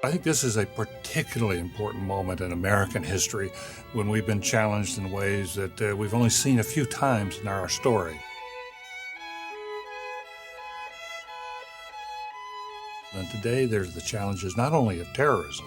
I think this is a particularly important moment in American history when we've been challenged in ways that we've only seen a few times in our story. And today there's the challenges not only of terrorism,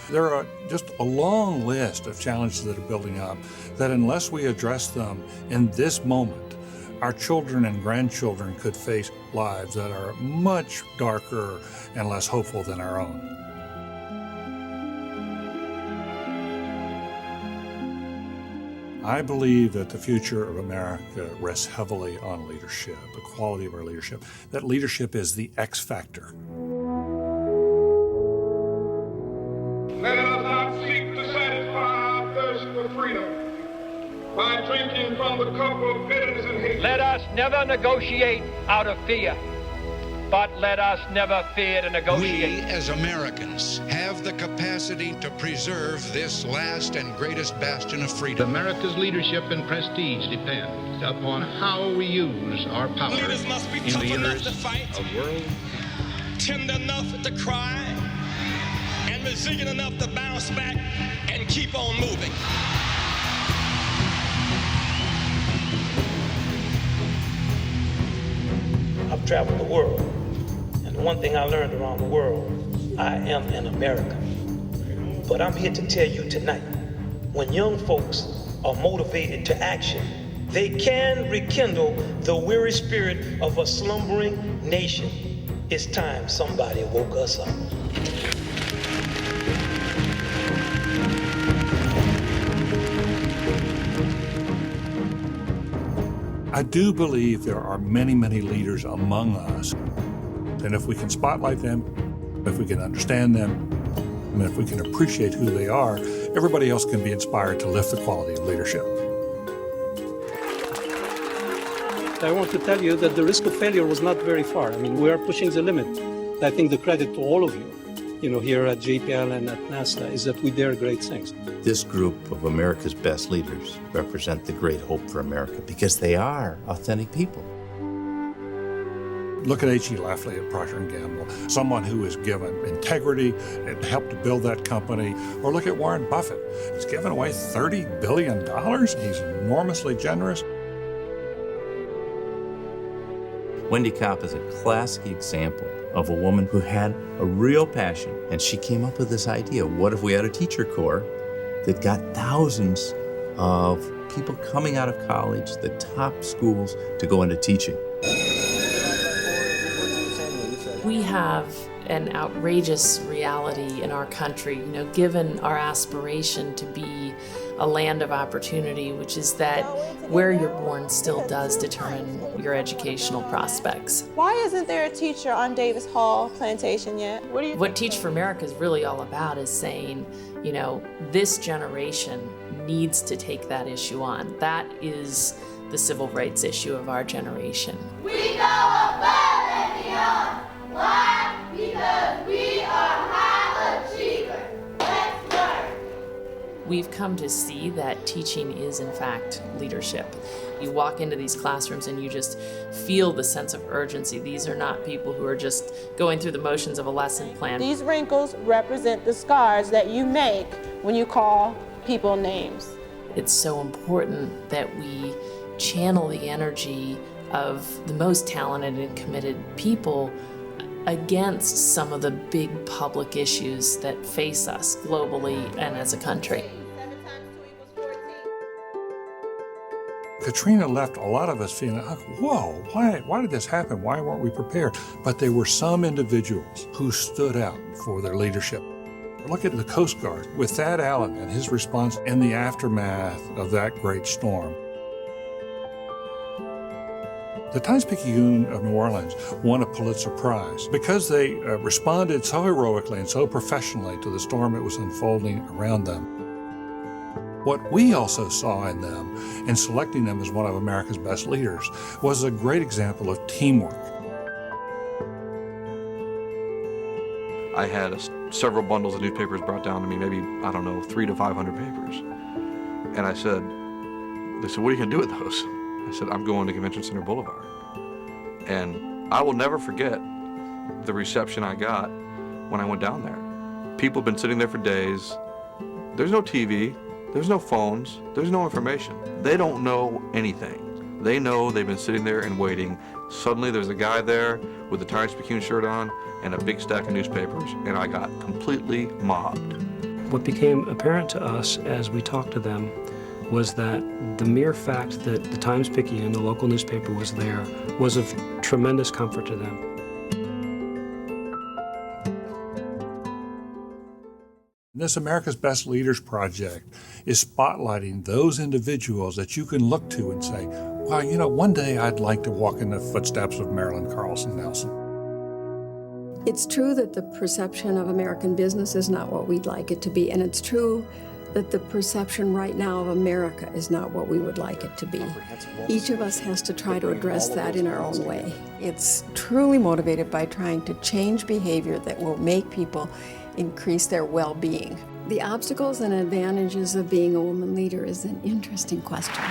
there are just a long list of challenges that are building up that unless we address them in this moment, our children and grandchildren could face lives that are much darker and less hopeful than our own. I believe that the future of America rests heavily on leadership, the quality of our leadership. That leadership is the X factor. Let us not seek to satisfy our thirst for freedom by drinking from the cup of bitterness and hate. Let us never negotiate out of fear, but let us never fear to negotiate. We, as Americans, have the capacity to preserve this last and greatest bastion of freedom. America's leadership and prestige depend upon how we use our power Leaders must be in tough the enough interest to fight, of world, tender enough to cry, and resilient enough to bounce back and keep on moving. I've traveled the world, and one thing I learned around the world, I am an American. But I'm here to tell you tonight, when young folks are motivated to action, they can rekindle the weary spirit of a slumbering nation. It's time somebody woke us up. I do believe there are many, many leaders among us. And if we can spotlight them, if we can understand them, and if we can appreciate who they are, everybody else can be inspired to lift the quality of leadership. I want to tell you that the risk of failure was not very far. I mean, we are pushing the limit. I think the credit to all of you, here at JPL and at NASTA, is that we dare great things. This group of America's best leaders represent the great hope for America because they are authentic people. Look at H.E. Lafley at Procter & Gamble, someone who has given integrity and helped to build that company. Or look at Warren Buffett. He's given away $30 billion. He's enormously generous. Wendy Kopp is a classic example of a woman who had a real passion, and she came up with this idea: what if we had a teacher corps that got thousands of people coming out of college, the top schools, to go into teaching? We have an outrageous reality in our country, given our aspiration to be a land of opportunity, which is that where you're born still does determine your educational prospects. Why isn't there a teacher on Davis Hall Plantation yet? What Teach for America is really all about is saying, this generation needs to take that issue on. That is the civil rights issue of our generation. We go above and beyond. Why? Because we are high achievers. Let's learn. We've come to see that teaching is, in fact, leadership. You walk into these classrooms and you just feel the sense of urgency. These are not people who are just going through the motions of a lesson plan. These wrinkles represent the scars that you make when you call people names. It's so important that we channel the energy of the most talented and committed people against some of the big public issues that face us globally and as a country. Katrina left a lot of us feeling like, whoa, why did this happen? Why weren't we prepared? But there were some individuals who stood out for their leadership. Look at the Coast Guard with Thad Allen and his response in the aftermath of that great storm. The Times-Picayune of New Orleans won a Pulitzer Prize because they responded so heroically and so professionally to the storm that was unfolding around them. What we also saw in them, in selecting them as one of America's best leaders, was a great example of teamwork. I had several bundles of newspapers brought down to me, maybe, 300 to 500 papers. And they said, what are you going to do with those? I said, I'm going to Convention Center Boulevard. And I will never forget the reception I got when I went down there. People have been sitting there for days. There's no TV, there's no phones, there's no information. They don't know anything. They know they've been sitting there and waiting. Suddenly there's a guy there with a Times-Picayune shirt on and a big stack of newspapers, and I got completely mobbed. What became apparent to us as we talked to them was that the mere fact that the Times-Picayune, the local newspaper, was there was of tremendous comfort to them. This America's Best Leaders Project is spotlighting those individuals that you can look to and say, wow, you know, one day I'd like to walk in the footsteps of Marilyn Carlson Nelson. It's true that the perception of American business is not what we'd like it to be, and it's true that the perception right now of America is not what we would like it to be. Each of us has to try to address that in our own way. It's truly motivated by trying to change behavior that will make people increase their well-being. The obstacles and advantages of being a woman leader is an interesting question.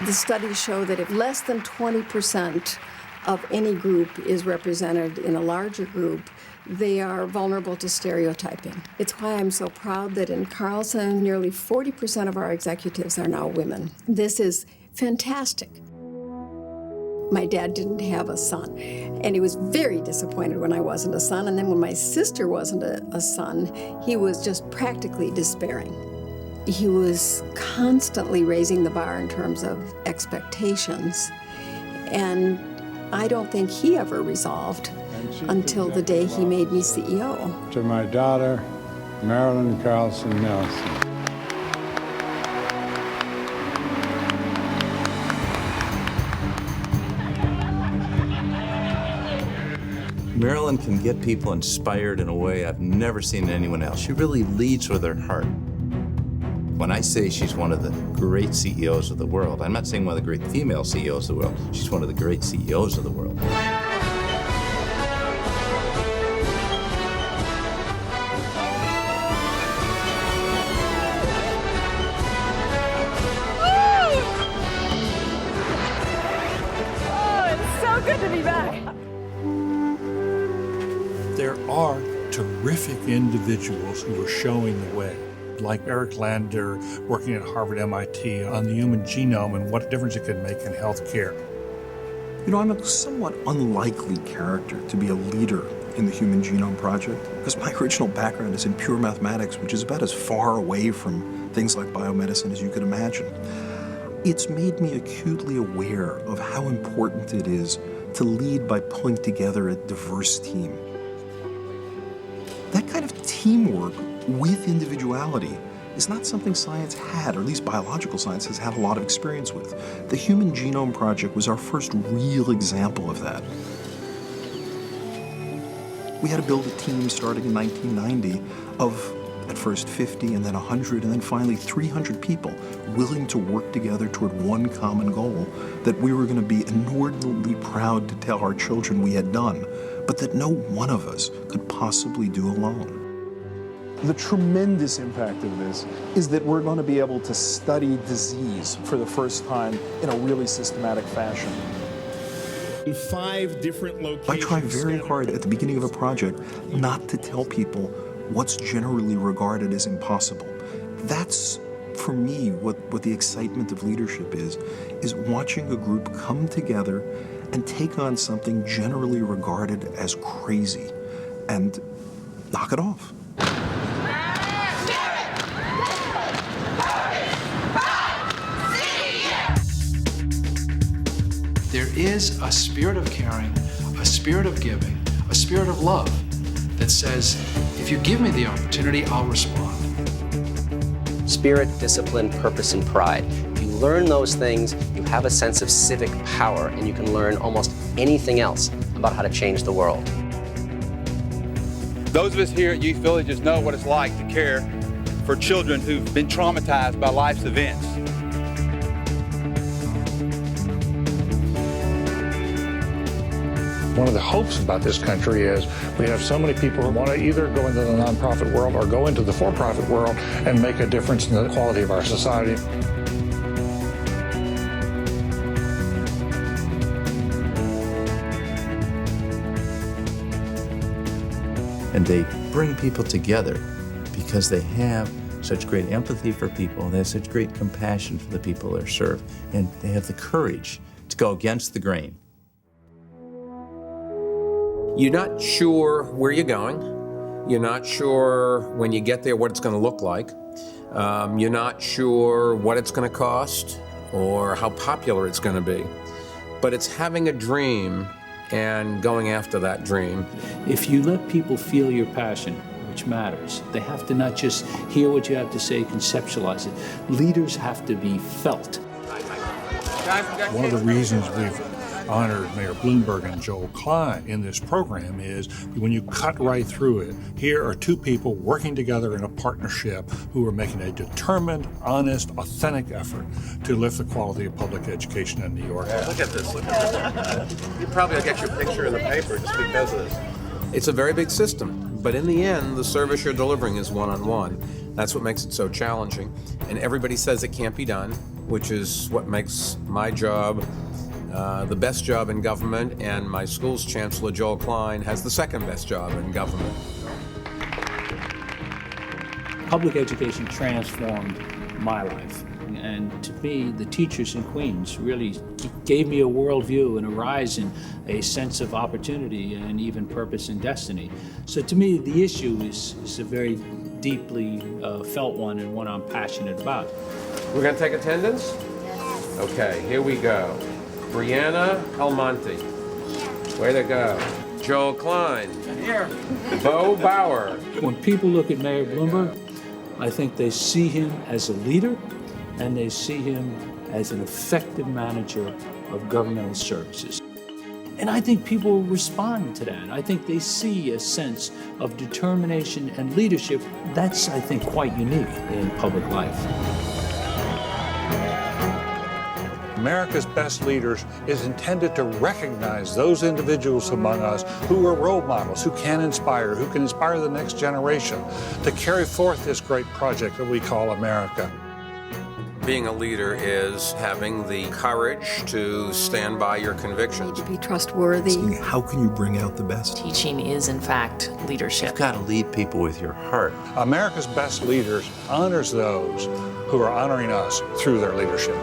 The studies show that if less than 20% of any group is represented in a larger group, they are vulnerable to stereotyping. It's why I'm so proud that in Carlson, nearly 40% of our executives are now women. This is fantastic. My dad didn't have a son, and he was very disappointed when I wasn't a son, and then when my sister wasn't a son, he was just practically despairing. He was constantly raising the bar in terms of expectations, and I don't think he ever resolved until the day he made me CEO. To my daughter, Marilyn Carlson Nelson. Marilyn can get people inspired in a way I've never seen anyone else. She really leads with her heart. When I say she's one of the great CEOs of the world, I'm not saying one of the great female CEOs of the world. She's one of the great CEOs of the world. Oh, it's so good to be back. There are terrific individuals who are showing the way, like Eric Lander working at Harvard MIT on the human genome and what difference it can make in healthcare. You know, I'm a somewhat unlikely character to be a leader in the Human Genome Project because my original background is in pure mathematics, which is about as far away from things like biomedicine as you could imagine. It's made me acutely aware of how important it is to lead by pulling together a diverse team. That kind of teamwork with individuality is not something science had, or at least biological science has had a lot of experience with. The Human Genome Project was our first real example of that. We had to build a team starting in 1990 of, at first 50, and then 100, and then finally 300 people willing to work together toward one common goal that we were going to be inordinately proud to tell our children we had done, but that no one of us could possibly do alone. The tremendous impact of this is that we're going to be able to study disease for the first time in a really systematic fashion. In 5 different locations. I try very hard at the beginning of a project not to tell people what's generally regarded as impossible. That's, for me, what the excitement of leadership is watching a group come together and take on something generally regarded as crazy and knock it off. There is a spirit of caring, a spirit of giving, a spirit of love that says, if you give me the opportunity, I'll respond. Spirit, discipline, purpose, and pride. If you learn those things, you have a sense of civic power, and you can learn almost anything else about how to change the world. Those of us here at Youth Villages know what it's like to care for children who've been traumatized by life's events. One of the hopes about this country is we have so many people who want to either go into the nonprofit world or go into the for-profit world and make a difference in the quality of our society. And they bring people together because they have such great empathy for people, they have such great compassion for the people they serve, and they have the courage to go against the grain. You're not sure where you're going. You're not sure when you get there what it's going to look like. You're not sure what it's going to cost or how popular it's going to be. But it's having a dream and going after that dream. If you let people feel your passion, which matters, they have to not just hear what you have to say, conceptualize it. Leaders have to be felt. One of the reasons we've honored Mayor Bloomberg and Joel Klein in this program is when you cut right through it, here are two people working together in a partnership who are making a determined, honest, authentic effort to lift the quality of public education in New York. Look at this, look at this. You probably will get your picture in the paper just because of this. It's a very big system, but in the end, the service you're delivering is one-on-one. That's what makes it so challenging. And everybody says it can't be done, which is what makes my job the best job in government, and my school's chancellor, Joel Klein, has the second best job in government. Public education transformed my life. And to me, the teachers in Queens really gave me a worldview and a rise in a sense of opportunity and even purpose and destiny. So to me, the issue is a very deeply felt one and one I'm passionate about. We're going to take attendance? Okay, here we go. Brianna Almonte. Way to go. Joel Klein. Here. Bo Bauer. When people look at Mayor Bloomberg, I think they see him as a leader and they see him as an effective manager of governmental services. And I think people respond to that. I think they see a sense of determination and leadership that's, I think, quite unique in public life. America's Best Leaders is intended to recognize those individuals among us who are role models, who can inspire the next generation to carry forth this great project that we call America. Being a leader is having the courage to stand by your convictions. To be trustworthy. How can you bring out the best? Teaching is, in fact, leadership. You've got to lead people with your heart. America's Best Leaders honors those who are honoring us through their leadership.